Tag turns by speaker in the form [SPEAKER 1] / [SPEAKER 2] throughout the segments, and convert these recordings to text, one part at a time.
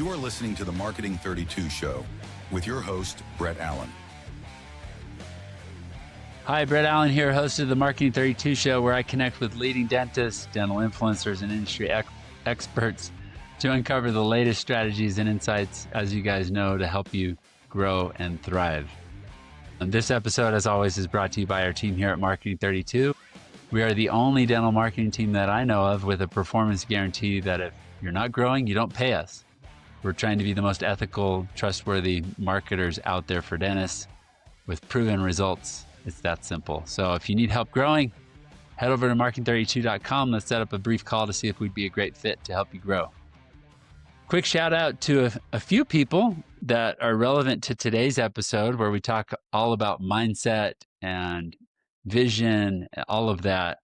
[SPEAKER 1] You are listening to the Marketing 32 Show with your host, Brett Allen.
[SPEAKER 2] Hi, Brett Allen here, host of the Marketing 32 Show, where I connect with leading dentists, dental influencers, and industry experts to uncover the latest strategies and insights, as you guys know, to help you grow and thrive. And this episode, as always, is brought to you by our team here at Marketing 32. We are the only dental marketing team that I know of with a performance guarantee that if you're not growing, you don't pay us. We're trying to be the most ethical, trustworthy marketers out there for dentists with proven results. It's that simple. So if you need help growing, head over to marketing32.com. Let's set up a brief call to see if we'd be a great fit to help you grow. Quick shout out to a few people that are relevant to today's episode, where we talk all about mindset and vision, all of that.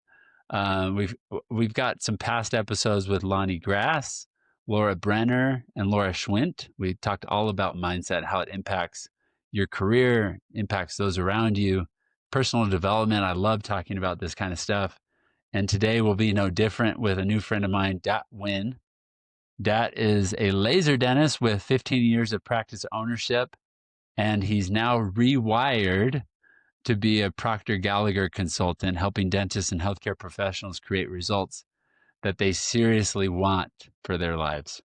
[SPEAKER 2] We've got some past episodes with Lonnie Grass, Laura Brenner, and Laura Schwint. We talked all about mindset, how it impacts your career, impacts those around you, personal development. I love talking about this kind of stuff. And today will be no different with a new friend of mine, Dat Nguyen. Dat is a laser dentist with 15 years of practice ownership, and he's now rewired to be a Proctor Gallagher consultant, helping dentists and healthcare professionals create results that they seriously want for their lives.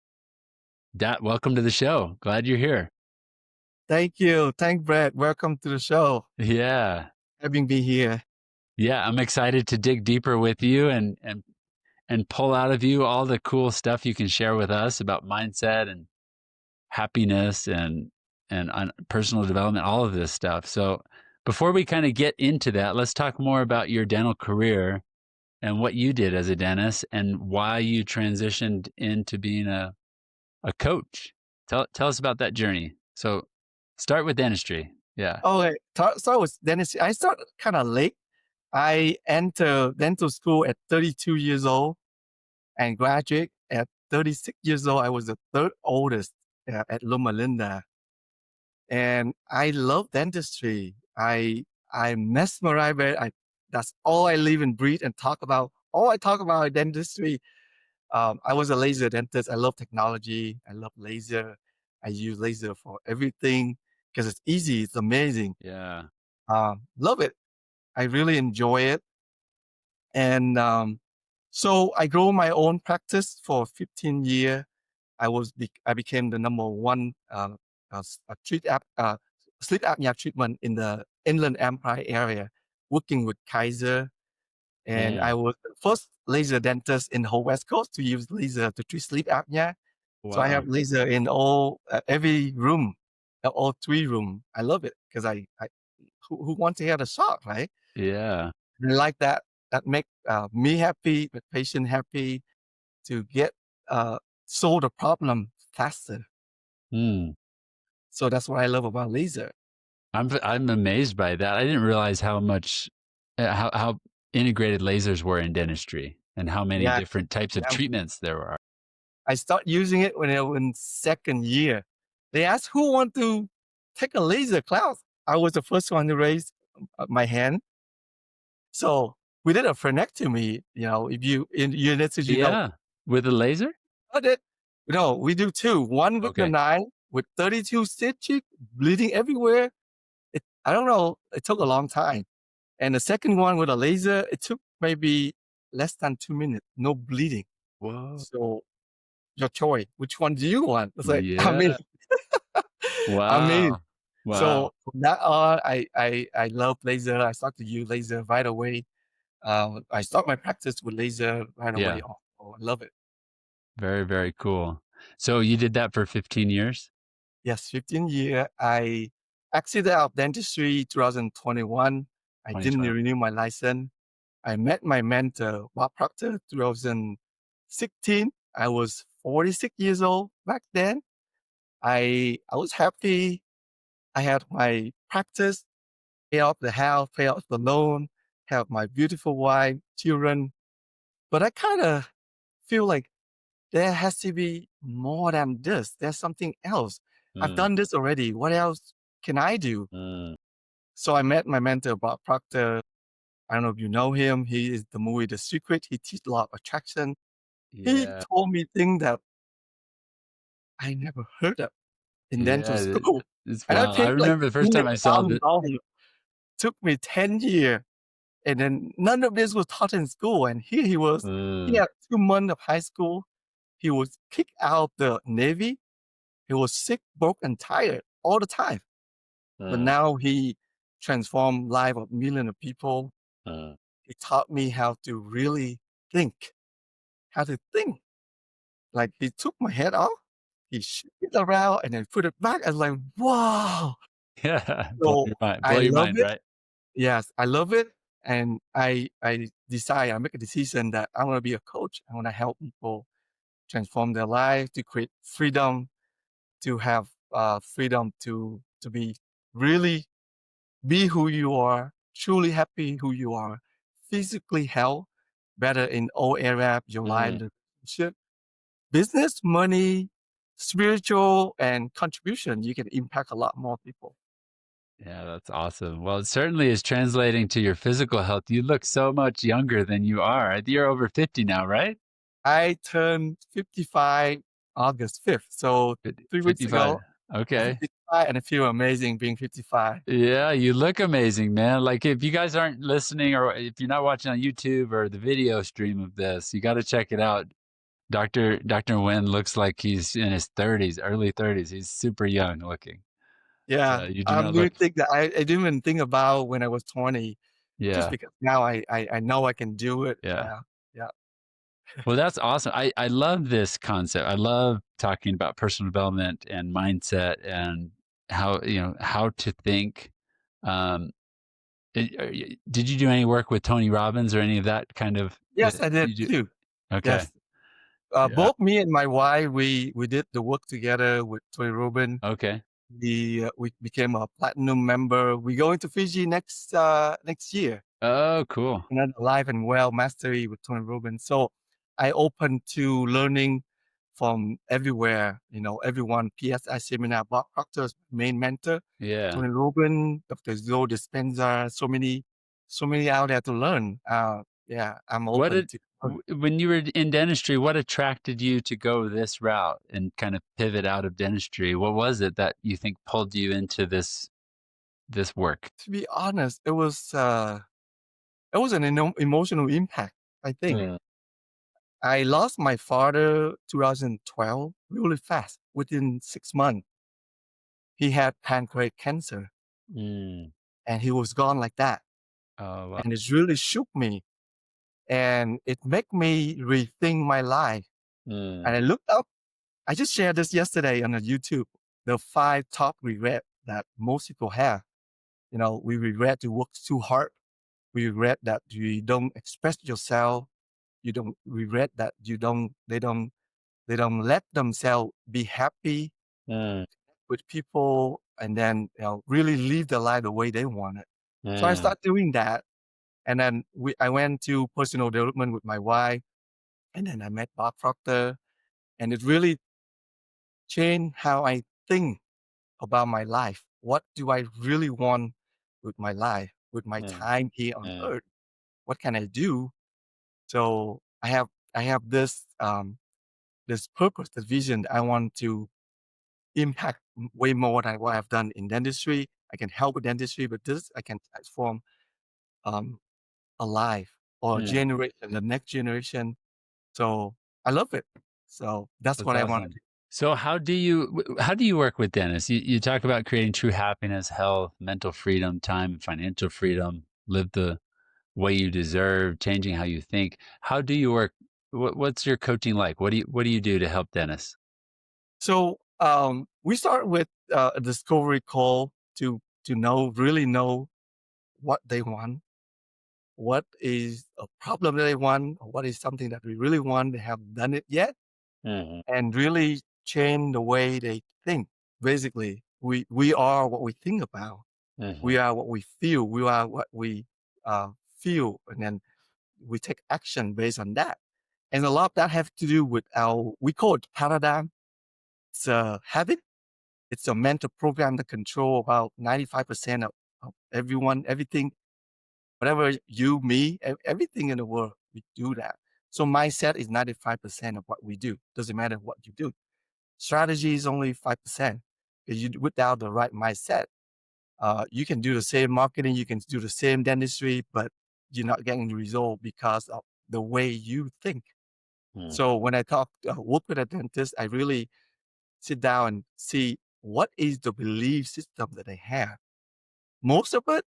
[SPEAKER 2] Dat, welcome to the show. Glad you're here.
[SPEAKER 3] Thank you. Thank Brett. Welcome to the show.
[SPEAKER 2] Yeah.
[SPEAKER 3] Having me here.
[SPEAKER 2] Yeah, I'm excited to dig deeper with you and pull out of you all the cool stuff you can share with us about mindset and happiness and personal development, all of this stuff. So before we kind of get into that, let's talk more about your dental career and what you did as a dentist and why you transitioned into being a coach. Tell us about that journey. So start with dentistry. Yeah.
[SPEAKER 3] Okay. Start with dentistry. I started kind of late. I entered dental school at 32 years old and graduate at 36 years old. I was the third oldest at Loma Linda. And I love dentistry. I'm mesmerized by it. That's all I live and breathe and talk about. All I talk about is dentistry. I was a laser dentist. I love technology. I love laser. I use laser for everything because it's easy. It's amazing.
[SPEAKER 2] Yeah.
[SPEAKER 3] Love it. I really enjoy it. And so I grew my own practice for 15 years. I became the number one sleep apnea treatment in the Inland Empire area, working with Kaiser. And I was the first laser dentist in the whole West Coast to use laser to treat sleep apnea.
[SPEAKER 2] Wow.
[SPEAKER 3] So I have laser in every room, all 3 rooms. I love it because who want to hear the shot, right?
[SPEAKER 2] Yeah.
[SPEAKER 3] I like that. That make me happy, the patient happy, to get solve the problem faster. So that's what I love about laser.
[SPEAKER 2] I'm amazed by that. I didn't realize how much how integrated lasers were in dentistry and how many different types of treatments there are.
[SPEAKER 3] I started using it when I was in second year. They asked who want to take a laser class. I was the first one to raise my hand. So we did a frenectomy. If you in university,
[SPEAKER 2] with a laser.
[SPEAKER 3] No, we do 2. One with the 9 with 32 stitches, bleeding everywhere. I don't know. It took a long time. And the second one with a laser, it took maybe less than 2 minutes. No bleeding.
[SPEAKER 2] Whoa.
[SPEAKER 3] So your choice. Which one do you want? It's like,
[SPEAKER 2] Wow.
[SPEAKER 3] So from that on, I love laser. I started to use laser right away. I start my practice with laser right away. Oh, I love it.
[SPEAKER 2] Very, very cool. So you did that for 15 years?
[SPEAKER 3] Yes, 15 years. I exited out of dentistry 2021. I didn't renew my license. I met my mentor, Bob Proctor, 2016. I was 46 years old back then. I was happy. I had my practice, pay off the house, pay off the loan, have my beautiful wife, children. But I kind of feel like there has to be more than this. There's something else. I've done this already. What else can I do? So I met my mentor, Bob Proctor. I don't know if you know him. He is the movie The Secret. He teaches law of attraction. He told me things that I never heard of in dental
[SPEAKER 2] Yeah,
[SPEAKER 3] school.
[SPEAKER 2] it's
[SPEAKER 3] And I
[SPEAKER 2] wild. I
[SPEAKER 3] paid like
[SPEAKER 2] remember the first time
[SPEAKER 3] millions
[SPEAKER 2] I
[SPEAKER 3] of
[SPEAKER 2] saw
[SPEAKER 3] thousands
[SPEAKER 2] that.
[SPEAKER 3] of dollars. Took me 10 years. And then none of this was taught in school. And here he was, he
[SPEAKER 2] Mm,
[SPEAKER 3] had 2 months of high school. He was kicked out of the Navy. He was sick, broke, and tired all the time. But
[SPEAKER 2] mm,
[SPEAKER 3] now he transformed life of millions of people.
[SPEAKER 2] mm.
[SPEAKER 3] He taught me how to really think, how to think. Like he took my head off, he shook it around and then put it back. I was like, wow.
[SPEAKER 2] Yeah,
[SPEAKER 3] So
[SPEAKER 2] blow
[SPEAKER 3] I
[SPEAKER 2] your
[SPEAKER 3] love
[SPEAKER 2] mind,
[SPEAKER 3] it.
[SPEAKER 2] right?
[SPEAKER 3] Yes, I love it. And I make a decision that I want to be a coach. I want to help people transform their life, to create freedom, to have freedom to be really be who you are, truly happy who you are, physically health, better in all areas of your life,
[SPEAKER 2] Mm.
[SPEAKER 3] the relationship, business, money, spiritual, and contribution. You can impact a lot more people.
[SPEAKER 2] Yeah, that's awesome. Well, it certainly is translating to your physical health. You look so much younger than you are. You're over 50 now, right?
[SPEAKER 3] I turned 55 August 5th. So 3 weeks
[SPEAKER 2] 55.
[SPEAKER 3] ago, I'm
[SPEAKER 2] Okay.
[SPEAKER 3] 55 and I feel amazing being 55.
[SPEAKER 2] Yeah, you look amazing, man. Like if you guys aren't listening or if you're not watching on YouTube or the video stream of this, you got to check it out. Dr. Nguyen looks like he's in his 30s, early 30s. He's super young looking.
[SPEAKER 3] Yeah,
[SPEAKER 2] You do
[SPEAKER 3] I'm
[SPEAKER 2] not
[SPEAKER 3] doing
[SPEAKER 2] look.
[SPEAKER 3] things that I didn't even think about when I was 20, just
[SPEAKER 2] Yeah,
[SPEAKER 3] because now I know I can do it.
[SPEAKER 2] yeah.
[SPEAKER 3] Yeah, yeah.
[SPEAKER 2] Well, that's awesome. I love this concept. I love talking about personal development and mindset and how, how to think. Um, did you do any work with Tony Robbins or any of that kind of,
[SPEAKER 3] Yes, I did
[SPEAKER 2] you do?
[SPEAKER 3] too.
[SPEAKER 2] Okay.
[SPEAKER 3] Yes.
[SPEAKER 2] Yeah.
[SPEAKER 3] Both me and my wife, we did the work together with Tony Robbins.
[SPEAKER 2] Okay.
[SPEAKER 3] We became a platinum member. We going to Fiji next year.
[SPEAKER 2] Oh, cool.
[SPEAKER 3] Another life and well mastery with Tony Robbins. So I open to learning from everywhere. Everyone. PSI seminar. Bob Proctor's main mentor.
[SPEAKER 2] Yeah.
[SPEAKER 3] Tony Robbins, Dr. Joe Dispenza. So many out there to learn. Yeah, I'm
[SPEAKER 2] What
[SPEAKER 3] open
[SPEAKER 2] did
[SPEAKER 3] to.
[SPEAKER 2] when you were in dentistry, what attracted you to go this route and kind of pivot out of dentistry? What was it that you think pulled you into this work?
[SPEAKER 3] To be honest, it was an emotional impact. I think
[SPEAKER 2] Mm,
[SPEAKER 3] I lost my father 2012 really fast. Within 6 months, he had pancreatic cancer,
[SPEAKER 2] mm.
[SPEAKER 3] and he was gone like that.
[SPEAKER 2] Oh, wow.
[SPEAKER 3] And it really shook me, and it made me rethink my life.
[SPEAKER 2] Mm,
[SPEAKER 3] And I looked up. I just shared this yesterday on the YouTube. The 5 top regret that most people have. We regret to work too hard. We regret that you don't express yourself. You don't regret that they don't let themselves be happy
[SPEAKER 2] mm,
[SPEAKER 3] with people, and then really live their life the way they want it. So I
[SPEAKER 2] mm.
[SPEAKER 3] started doing that, and then I went to personal development with my wife, and then I met Bob Proctor, and it really changed how I think about my life. What do I really want with my life, with my
[SPEAKER 2] Mm,
[SPEAKER 3] time here on
[SPEAKER 2] mm,
[SPEAKER 3] earth? What can I do? So I have this purpose, this vision. I want to impact way more than what I've done in dentistry. I can help with dentistry, but this I can transform um, a life or a
[SPEAKER 2] mm.
[SPEAKER 3] generation, the next generation. So I love it. So that's
[SPEAKER 2] That's
[SPEAKER 3] what I want to
[SPEAKER 2] awesome.
[SPEAKER 3] do.
[SPEAKER 2] So how do you work with dentists? You talk about creating true happiness, health, mental freedom, time, financial freedom, live the way you deserve, changing how you think. How do you work? What's your coaching like? What do you do to help dentists?
[SPEAKER 3] So we start with a discovery call to really know what they want, what is a problem that they want, or what is something that we really want. They haven't done it yet,
[SPEAKER 2] Mhm,
[SPEAKER 3] and really change the way they think. Basically, we are what we think about. We
[SPEAKER 2] mhm,
[SPEAKER 3] are what we feel. We are what we feel, and then we take action based on that. And a lot of that have to do with we call it paradigm. It's a habit. It's a mental program that control about 95% of everyone, everything, whatever you, me, everything in the world. We do that. So mindset is 95% of what we do. Doesn't matter what you do. strategy is only 5%. Because you, without the right mindset, you can do the same marketing, you can do the same dentistry, but you're not getting the result because of the way you think. So when I work with a dentist, I really sit down and see what is the belief system that they have. Most of it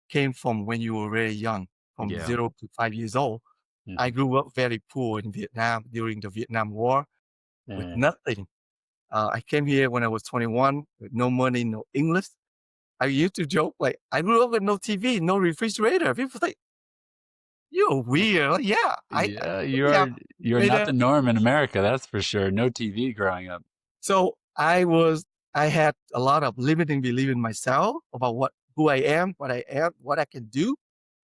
[SPEAKER 3] came from when you were very young, from
[SPEAKER 2] Yeah.
[SPEAKER 3] 0 to 5 years old. I
[SPEAKER 2] Mhm.
[SPEAKER 3] grew up very poor in Vietnam during the Vietnam War with
[SPEAKER 2] Mm.
[SPEAKER 3] nothing. I came here when I was 21 with no money, no English. I used to joke like I grew up with no TV, no refrigerator. People think you're weird. Like, yeah, I
[SPEAKER 2] Yeah,
[SPEAKER 3] we have
[SPEAKER 2] you're not
[SPEAKER 3] refrigerator.
[SPEAKER 2] the norm in America, that's for sure. No TV growing up.
[SPEAKER 3] So I had a lot of limiting belief in myself about who I am, what I can do.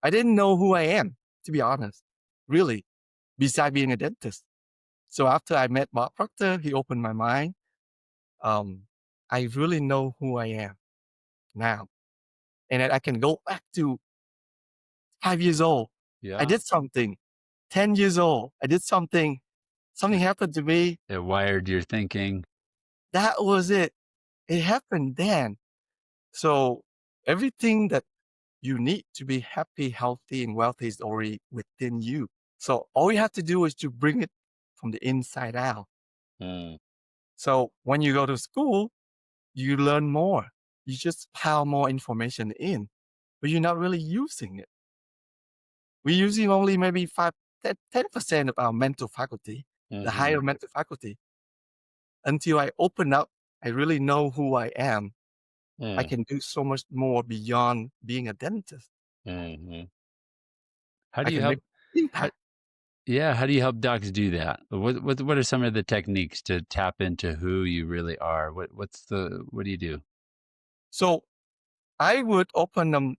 [SPEAKER 3] I didn't know who I am, to be honest, really, besides being a dentist. So after I met Bob Proctor, he opened my mind. Um, I really know who I am now. And then I can go back to 5 years old. I
[SPEAKER 2] Yeah.
[SPEAKER 3] did something. 10 years old. I did something. Something happened to me.
[SPEAKER 2] It wired your thinking.
[SPEAKER 3] That was it. It happened then. So everything that you need to be happy, healthy, and wealthy is already within you. So all you have to do is to bring it from the inside out.
[SPEAKER 2] Mm.
[SPEAKER 3] So when you go to school, you learn more. You just pile more information in, but you're not really using it. We're using only maybe 10% of our mental faculty, the higher
[SPEAKER 2] Mhm.
[SPEAKER 3] mental faculty. Until I open up, I really know who I am. I
[SPEAKER 2] Mm.
[SPEAKER 3] can do so much more beyond being a dentist.
[SPEAKER 2] Mhm. How do
[SPEAKER 3] I
[SPEAKER 2] you
[SPEAKER 3] can make
[SPEAKER 2] help how
[SPEAKER 3] impact.
[SPEAKER 2] yeah, how do you help docs do that? What are some of the techniques to tap into who you really are? What do you do?
[SPEAKER 3] So I would open them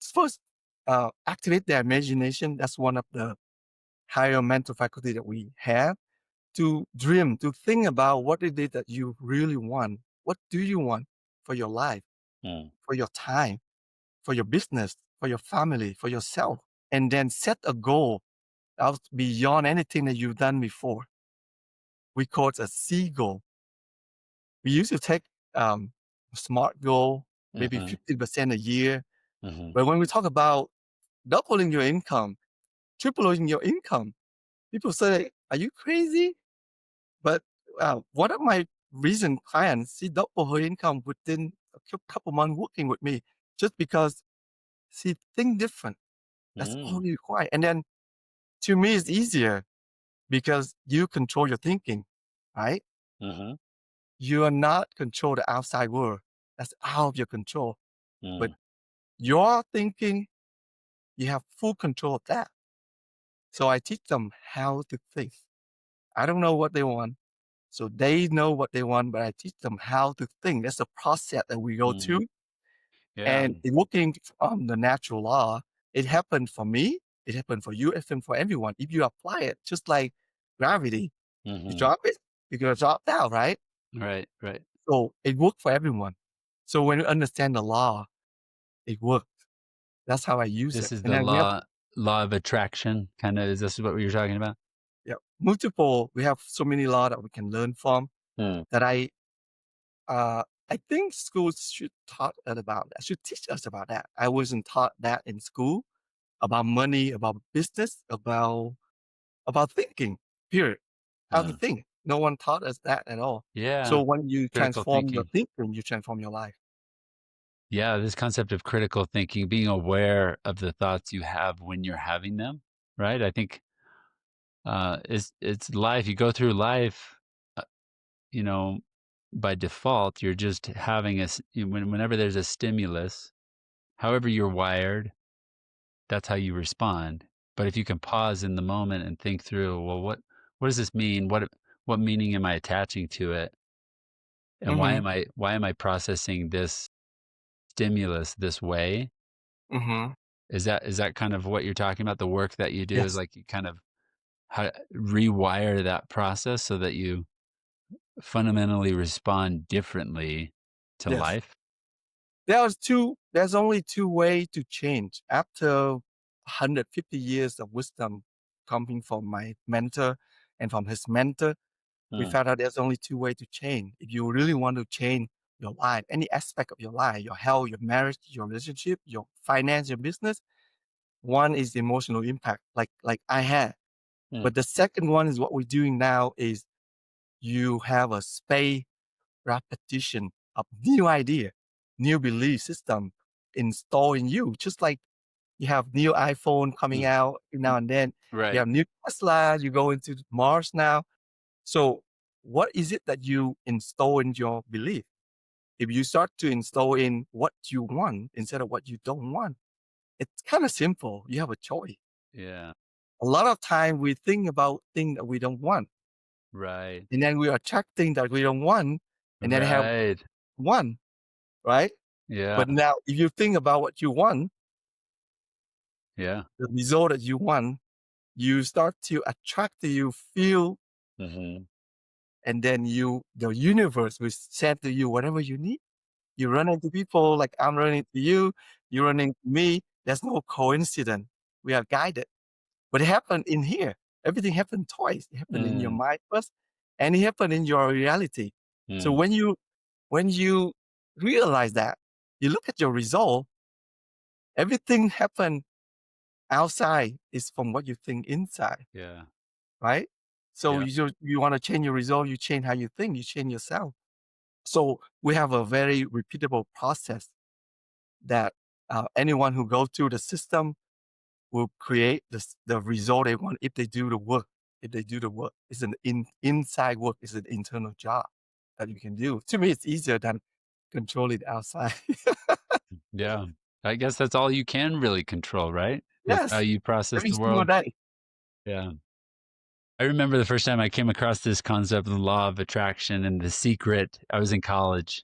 [SPEAKER 3] first, activate their imagination. That's one of the higher mental faculty that we have to dream, to think about what it is that you really want. What do you want for your life,
[SPEAKER 2] Mm.
[SPEAKER 3] for your time, for your business, for your family, for yourself? And then set a goal out beyond anything that you've done before. We call it a C goal. We used to take a SMART goal, maybe
[SPEAKER 2] Mhm.
[SPEAKER 3] 50% a year.
[SPEAKER 2] Mhm.
[SPEAKER 3] But when we talk about doubling your income, tripling your income, people say, "Are you crazy?" But one of my recent clients, she doubled her income within a couple months working with me, just because she think different. That's all
[SPEAKER 2] Mm.
[SPEAKER 3] you require. And then to me, it's easier because you control your thinking, right?
[SPEAKER 2] Mhm.
[SPEAKER 3] You are not control the outside world. That's out of your control. But
[SPEAKER 2] Mm.
[SPEAKER 3] your thinking, you have full control of that. So I teach them how to think. I don't know what they want. So they know what they want, but I teach them how to think. That's a process that we go
[SPEAKER 2] Mm.
[SPEAKER 3] through.
[SPEAKER 2] Yeah.
[SPEAKER 3] And in working on the natural law, it happened for me. It happened for you. It happened for everyone. If you apply it, just like gravity, you
[SPEAKER 2] Mhm.
[SPEAKER 3] drop it, you're going to drop down, right?
[SPEAKER 2] Right, right.
[SPEAKER 3] So it worked for everyone. So when you understand the law, it works. That's how I use
[SPEAKER 2] This
[SPEAKER 3] it.
[SPEAKER 2] is
[SPEAKER 3] And
[SPEAKER 2] the
[SPEAKER 3] then we have
[SPEAKER 2] law of attraction, kinda is this what you're talking about?
[SPEAKER 3] yeah, we have so many law that we can learn from
[SPEAKER 2] Mm.
[SPEAKER 3] that uh, I think schools should taught us about that, should teach us about that. I wasn't taught that in school about money, about business, about thinking, period. How to
[SPEAKER 2] Mm.
[SPEAKER 3] think. No one taught us that at all.
[SPEAKER 2] Yeah.
[SPEAKER 3] So when you
[SPEAKER 2] Critical
[SPEAKER 3] transform your
[SPEAKER 2] thinking.
[SPEAKER 3] thinking, you transform your life.
[SPEAKER 2] Yeah, this concept of critical thinking, being aware of the thoughts you have when you're having them, right? I think it's life. You go through life, uh, you know, by default, you're just having whenever there's a stimulus, however you're wired, that's how you respond. But if you can pause in the moment and think through, well, what does this mean? What meaning am I attaching to it? And
[SPEAKER 3] Mm-hmm.
[SPEAKER 2] why am I processing this stimulus this way?
[SPEAKER 3] Mm-hmm.
[SPEAKER 2] Is that kind of what you're talking about? The work that you do is
[SPEAKER 3] Yes.
[SPEAKER 2] like you kind of how rewire that process so that you fundamentally respond differently to
[SPEAKER 3] Yes.
[SPEAKER 2] life?
[SPEAKER 3] There's only two ways to change. After 150 years of wisdom coming from my mentor and from his mentor, we found out there's only two ways to change. If you really want to change your life, any aspect of your life, your health, your marriage, your relationship, your finance, your business, one is the emotional impact, like I had. But the second one is what we're doing now is you have a space repetition of new idea, new belief system installed in you, just like you have new iPhone coming out now and then.
[SPEAKER 2] Right.
[SPEAKER 3] You have new Tesla, you go into Mars now. So what is it that you install in your belief? If you start to install in what you want instead of what you don't want, it's kind of simple. You have a choice.
[SPEAKER 2] Yeah.
[SPEAKER 3] A lot of time we think about things that we don't want.
[SPEAKER 2] Right.
[SPEAKER 3] And then we attract things that we don't want and then have one, right?
[SPEAKER 2] Yeah.
[SPEAKER 3] But now if you think about what you want,
[SPEAKER 2] Yeah.
[SPEAKER 3] the result that you want, you start to attract, you feel, and then the universe will send to you whatever you need. You run into people like I'm running to you, you run into me. There's no coincidence. We are guided. But it happened in here. Everything happened twice. It happened in your mind first, and it happened in your reality. So when you realize that, you look at your result, everything happened outside is from what you think inside.
[SPEAKER 2] Yeah.
[SPEAKER 3] Right? So you want to change your result, you change how you think, you change yourself. So we have a very repeatable process that anyone who goes through the system will create the result they want if they do the work. If they do the work, it's an inside work, it's an internal job that you can do. To me, it's easier than controlling the outside.
[SPEAKER 2] Yeah. I guess that's all you can really control, right? Is how
[SPEAKER 3] Yes,
[SPEAKER 2] you process
[SPEAKER 3] every
[SPEAKER 2] the
[SPEAKER 3] single
[SPEAKER 2] world.
[SPEAKER 3] day.
[SPEAKER 2] Yeah. I remember the first time I came across this concept of the law of attraction and The Secret. I was in college.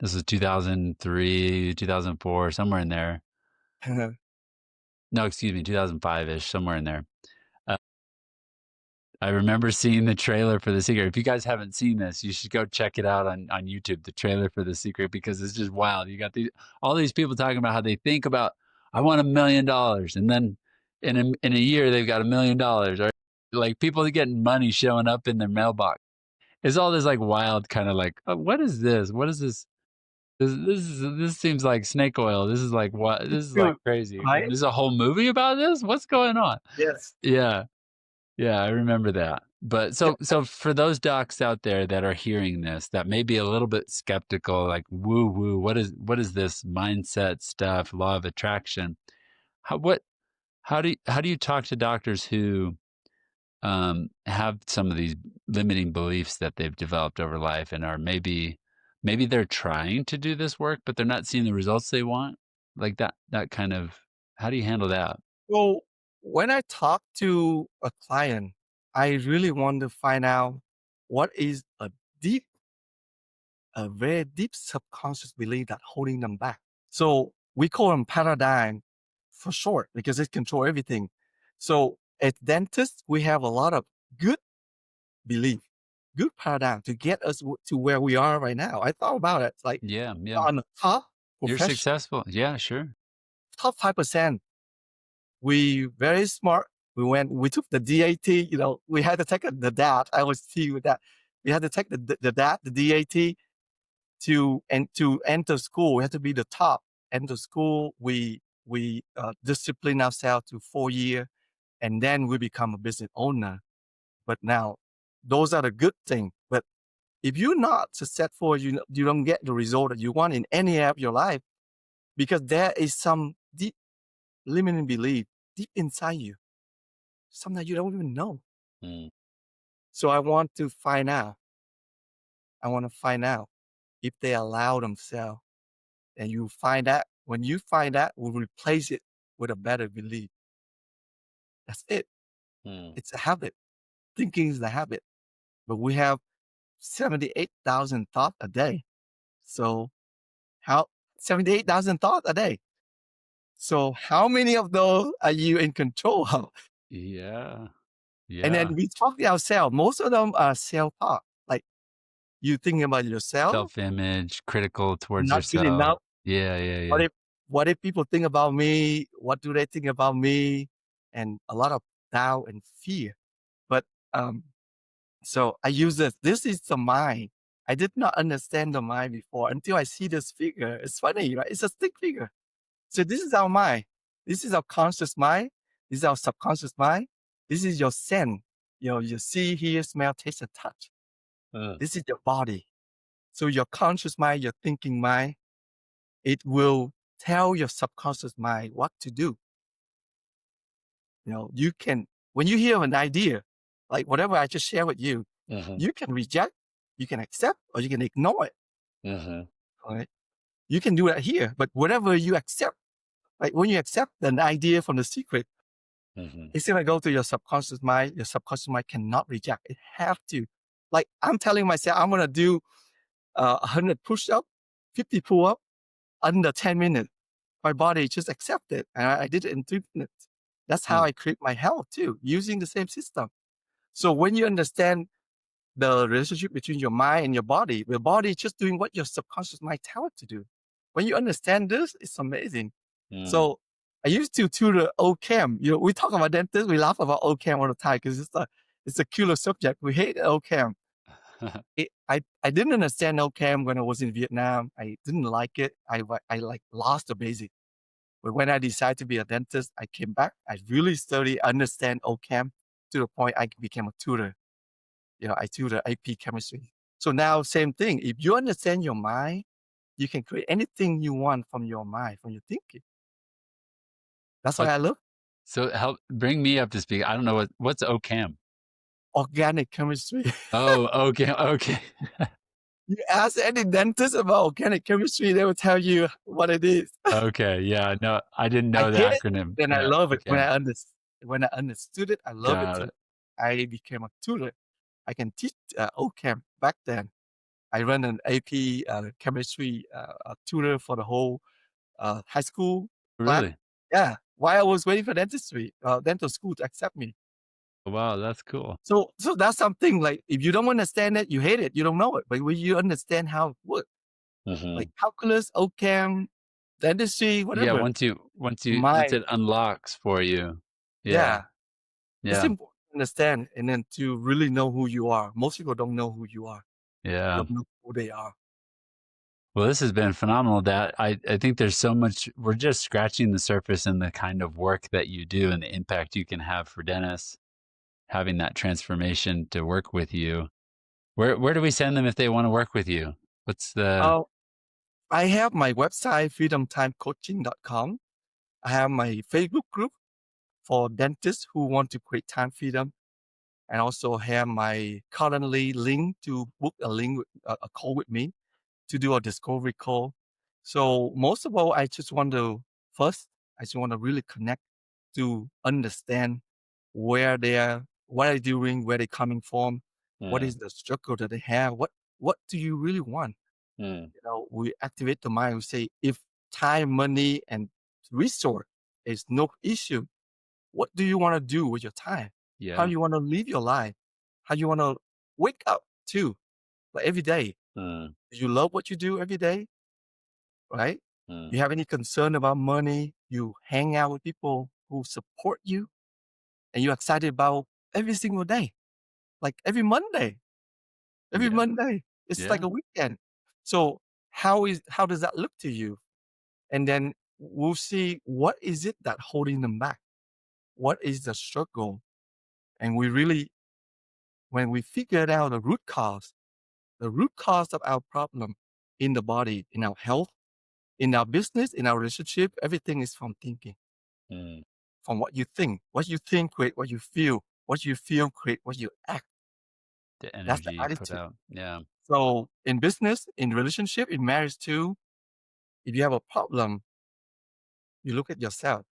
[SPEAKER 2] This was 2003, 2004, somewhere in there. No, excuse me, 2005-ish, somewhere in there. Uh, I remember seeing the trailer for The Secret. If you guys haven't seen this, you should go check it out on YouTube, the trailer for The Secret, because it's just wild. You got all these people talking about how they think about, I want $1 million. And then in a year, they've got $1 million. Or like people getting money showing up in their mailbox. It's all this like wild kind of like, oh, what is this? What is this? This seems like snake oil. This is like what?
[SPEAKER 3] It's
[SPEAKER 2] This is like
[SPEAKER 3] good,
[SPEAKER 2] crazy.
[SPEAKER 3] right?
[SPEAKER 2] There's a whole movie about this. What's going on?
[SPEAKER 3] Yes.
[SPEAKER 2] Yeah, yeah, I remember that. But
[SPEAKER 3] Yeah.
[SPEAKER 2] so for those docs out there that are hearing this, that may be a little bit skeptical, like woo woo, what is this mindset stuff, law of attraction? How do you talk to doctors who have some of these limiting beliefs that they've developed over life and are maybe they're trying to do this work, but they're not seeing the results they want? Like that kind of, how do you handle that?
[SPEAKER 3] So when I talk to a client, I really want to find out what is a very deep subconscious belief that holding them back. So we call them paradigm for short because it control everything. So as dentists, we have a lot of good belief, good paradigm to get us to where we are right now. I thought about it. It's like
[SPEAKER 2] Yeah, yeah.
[SPEAKER 3] on the top
[SPEAKER 2] You're
[SPEAKER 3] profession,
[SPEAKER 2] successful. Yeah, sure.
[SPEAKER 3] top 5%. We very smart. We took the DAT, we had to take the DAT. I was see with that. We had to take the DAT, the DAT to enter school. We had to be the top. Enter school, we discipline ourselves to 4 years, and then we become a business owner. But now, those are the good things. But if you're not successful, you don't get the result that you want in any area of your life because there is some deep limiting belief deep inside you, something that you don't even know.
[SPEAKER 2] Mm,
[SPEAKER 3] So I want to find out. I want to find out if they allow themselves. And you find that when you find that, we'll replace it with a better belief. That's it.
[SPEAKER 2] mm.
[SPEAKER 3] It's a habit. Thinking is the habit. But we have 78,000 thoughts a day. So how 78,000 thoughts a day. So how many of those are you in control of?
[SPEAKER 2] Yeah,
[SPEAKER 3] And
[SPEAKER 2] yeah.
[SPEAKER 3] then we talk to ourselves. Most of them are self-talk. Like you thinking about yourself,
[SPEAKER 2] Self-image, critical towards
[SPEAKER 3] not good
[SPEAKER 2] yourself.
[SPEAKER 3] enough.
[SPEAKER 2] Yeah, yeah,
[SPEAKER 3] What
[SPEAKER 2] yeah.
[SPEAKER 3] if what if people think about me? What do they think about me? And a lot of doubt and fear. But So I use this. This is the mind. I did not understand the mind before until I see this figure. It's funny, right? It's a stick figure. So this is our mind. This is our conscious mind. This is our subconscious mind. This is your sense. You see, hear, smell, taste, and touch. This is your body. So your conscious mind, your thinking mind, it will tell your subconscious mind what to do. You can, when you hear an idea, like whatever I just shared with you, you can reject, you can accept, or you can ignore it. Right? You can do that here, but whatever you accept, like when you accept an idea from the secret, it's gonna go to your subconscious mind. Your subconscious mind cannot reject. It have to. Like I'm telling myself, I'm gonna do 100 push-up, 50 pull-up under 10 minutes. My body just accepted, and I did it in 3 minutes. That's how I create my health too, using the same system. So when you understand the relationship between your mind and your body is just doing what your subconscious mind tell it to do. When you understand this, it's amazing. So I used to tutor OCAM. We talk about dentists, we laugh about OCAM all the time because it's a killer subject. We hate OCAM. I didn't understand OCAM when I was in Vietnam. I didn't like it. I like lost the basic. But when I decided to be a dentist, I came back. I really studied, understand OCAM to the point I became a tutor. I tutor AP chemistry. So now, same thing. If you understand your mind, you can create anything you want from your mind, from your thinking. That's why I love
[SPEAKER 2] So help bring me up to speed. I don't know what's OCAM.
[SPEAKER 3] organic chemistry.
[SPEAKER 2] Oh, okay, okay.
[SPEAKER 3] You ask any dentist about organic chemistry, they will tell you what it is.
[SPEAKER 2] Okay, yeah, no, I didn't
[SPEAKER 3] I
[SPEAKER 2] know the
[SPEAKER 3] hate it,
[SPEAKER 2] acronym.
[SPEAKER 3] then I
[SPEAKER 2] Yeah,
[SPEAKER 3] love it. When
[SPEAKER 2] OCAM.
[SPEAKER 3] I understood it, I love it
[SPEAKER 2] Got
[SPEAKER 3] too.
[SPEAKER 2] it.
[SPEAKER 3] I became a tutor. I can teach OCAM back then. I run an AP chemistry tutor for the whole high school class.
[SPEAKER 2] Really?
[SPEAKER 3] Yeah, while I was waiting for dental school to accept me.
[SPEAKER 2] Wow, that's cool.
[SPEAKER 3] So that's something like if you don't understand it, you hate it, you don't know it. But when you understand how it works, like calculus, OCAM, dentistry,
[SPEAKER 2] Yeah,
[SPEAKER 3] whatever,
[SPEAKER 2] once
[SPEAKER 3] mind,
[SPEAKER 2] it unlocks for you. Yeah,
[SPEAKER 3] yeah, it's
[SPEAKER 2] yeah,
[SPEAKER 3] important to understand and then to really know who you are. Most people don't know who you are,
[SPEAKER 2] yeah.
[SPEAKER 3] don't know who they are.
[SPEAKER 2] Well, this has been phenomenal, Dat. I think there's so much, we're just scratching the surface in the kind of work that you do and the impact you can have for dentists, having that transformation to work with you. Where do we send them if they want to work with you? What's the
[SPEAKER 3] Uh, I have my website, freedomtimecoaching.com. I have my Facebook group for dentists who want to create time freedom, and also have my currently link to book a call with me to do a discovery call. So most of all, I just want to really connect to understand where they are, what they're doing, where they're coming from, what is the struggle that they have, what do you really want? We activate the mind. We say if time, money, and resource is no issue, what do you want to do with your time? How
[SPEAKER 2] yeah.
[SPEAKER 3] you want to live your life? How you want to wake up too, like every day?
[SPEAKER 2] Mm,
[SPEAKER 3] Do you love what you do every day? Right?
[SPEAKER 2] mm,
[SPEAKER 3] You have any concern about money? You hang out with people who support you, and you're excited about every single day, like every Monday. Every
[SPEAKER 2] yeah,
[SPEAKER 3] Monday, it's like
[SPEAKER 2] yeah,
[SPEAKER 3] a weekend. So how does that look to you? And then we'll see what is it that holding them back. What is the struggle? And when we figured out the root cause of our problem in the body, in our health, in our business, in our relationship, everything is from thinking,
[SPEAKER 2] mm.
[SPEAKER 3] from what you think. What you think create what you feel. What you feel create what you act.
[SPEAKER 2] The
[SPEAKER 3] That's the
[SPEAKER 2] energy you put
[SPEAKER 3] attitude.
[SPEAKER 2] out. Yeah,
[SPEAKER 3] So in business, in relationship, in marriage too, if you have a problem, you look at yourself.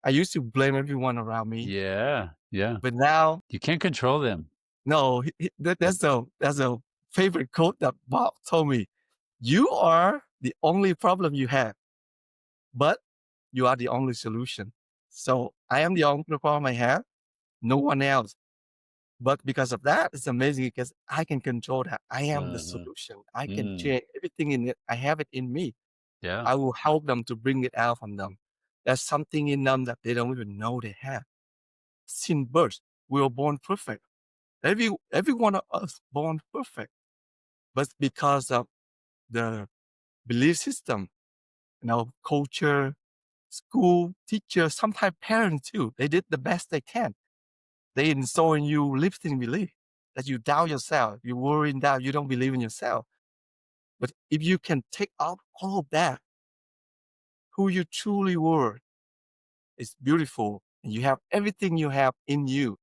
[SPEAKER 3] I used to blame everyone around me,
[SPEAKER 2] yeah, yeah.
[SPEAKER 3] but now,
[SPEAKER 2] You can't control them.
[SPEAKER 3] no, that's a favorite quote that Bob told me. You are the only problem you have, but you are the only solution. So I am the only problem I have, no one else. But because of that, it's amazing because I can control that. I am the
[SPEAKER 2] Hmm.
[SPEAKER 3] solution. I can
[SPEAKER 2] Mm,
[SPEAKER 3] change everything in it. I have it in me.
[SPEAKER 2] yeah,
[SPEAKER 3] I will help them to bring it out from them. There's something in them that they don't even know they have. Since birth, we were born perfect. Every one of us born perfect, but because of the belief system, culture, school, teachers, sometimes parents too, they did the best they can. They install in you limiting belief that you doubt yourself, you worry and doubt, you don't believe in yourself. But if you can take out all of that, who you truly were is beautiful, and you have everything you have in you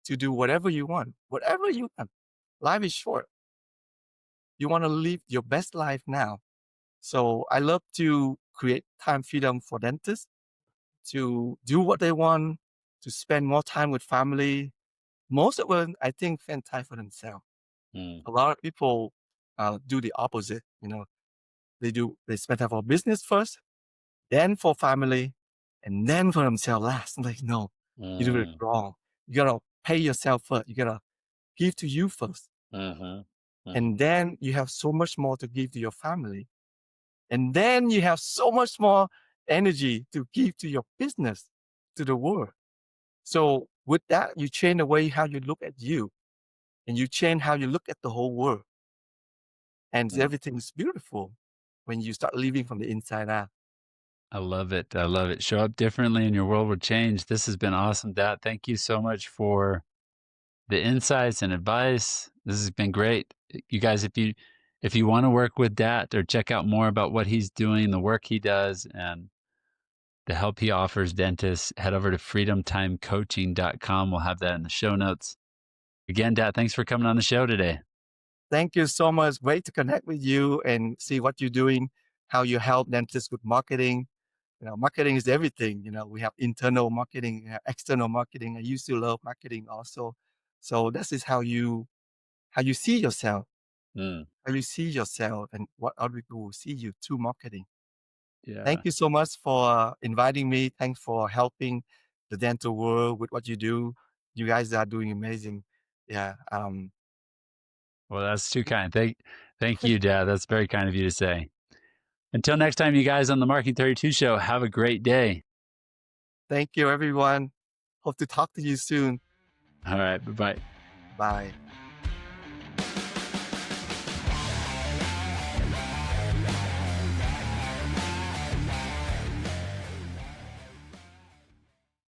[SPEAKER 3] to do whatever you want, whatever you want. Life is short. You want to live your best life now. So I love to create time freedom for dentists to do what they want, to spend more time with family. Most of them, I think, spend time for themselves. A lot of people do the opposite. They spend time for business first, then for family, and then for themselves last. I'm like, no, you do it wrong. You gotta pay yourself first. You gotta give to you first. And then you have so much more to give to your family. And then you have so much more energy to give to your business, to the world. So with that, you change the way how you look at you, and you change how you look at the whole world. And everything's beautiful when you start living from the inside out.
[SPEAKER 2] I love it. I love it. Show up differently and your world will change. This has been awesome, Dat. Thank you so much for the insights and advice. This has been great. You guys, if you want to work with Dat or check out more about what he's doing, the work he does, and the help he offers dentists, head over to freedomtimecoaching.com. We'll have that in the show notes. Again, Dat, thanks for coming on the show today.
[SPEAKER 3] Thank you so much. Great to connect with you and see what you're doing, how you help dentists with marketing. Marketing is everything. We have internal marketing, external marketing. I used to love marketing also. So this is how you see yourself, how you see yourself, and what other people will see you through marketing.
[SPEAKER 2] Yeah.
[SPEAKER 3] Thank you so much for inviting me. Thanks for helping the dental world with what you do. You guys are doing amazing. Yeah.
[SPEAKER 2] Well, that's too kind. Thank you, Dad. That's very kind of you to say. Until next time, you guys on the Marketing 32 show, have a great day.
[SPEAKER 3] Thank you, everyone. Hope to talk to you soon.
[SPEAKER 2] All right. Bye-bye.
[SPEAKER 3] Bye.